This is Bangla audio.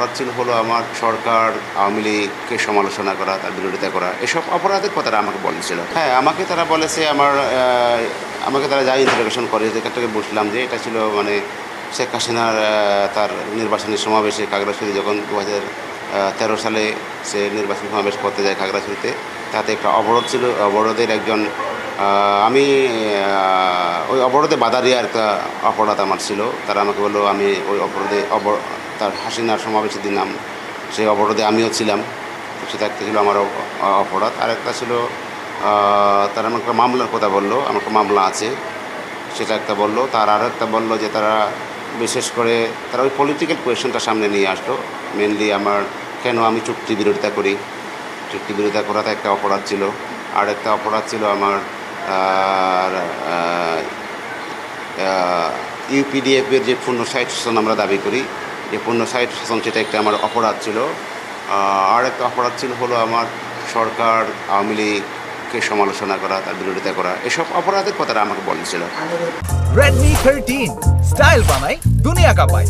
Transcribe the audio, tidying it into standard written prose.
অপরাধ ছিল হলো আমার সরকার আওয়ামী লীগকে সমালোচনা করা, তার বিরোধিতা করা, এসব অপরাধের কথাটা আমাকে বলেছিল। হ্যাঁ, আমাকে তারা বলেছে আমাকে তারা যাই ইন্টারোগেশন করে, যেখান থেকে বুঝলাম যে এটা ছিল মানে শেখ হাসিনার তার নির্বাচনী সমাবেশে খাগড়াছড়ি যখন 2013 সালে সে নির্বাচনী সমাবেশ করতে যায় খাগড়াছড়িতে, তাতে একটা অবরোধ ছিল। অবরোধের একজন আমি ওই অবরোধে বাধা দেওয়ার একটা অপরাধ আমার ছিল। তারা আমাকে বললো আমি ওই অবরোধে তার হাসিনার সমাবেশের দিন সেই অবরোধে আমিও ছিলাম। সেটা একটা ছিল আমার অপরাধ। আর একটা ছিল তারা আমার একটা মামলার কথা বললো, আমার একটা মামলা আছে সেটা একটা বললো। তার আরও একটা বললো যে তারা বিশেষ করে তারা ওই পলিটিক্যাল কোয়েশনটা সামনে নিয়ে আসলো। মেনলি আমার কেন আমি চুক্তি বিরোধিতা করি, চুক্তি বিরোধিতা করাটা একটা অপরাধ ছিল। আর একটা অপরাধ ছিল আমার ইউপিডিএফের যে পূর্ণ স্বায়ত্ত শাসন আমরা দাবি করি, যে পূর্ণ স্বায়ত্ত শাসন, সেটা একটা আমার অপরাধ ছিল। আর একটা অপরাধ ছিল হলো আমার সরকার আওয়ামী লীগকে সমালোচনা করা, তার বিরোধিতা করা, এসব অপরাধের কথাটা আমাকে বলেছিল। Redmi 13 স্টাইল বানাই দুনিয়া কাঁপায়।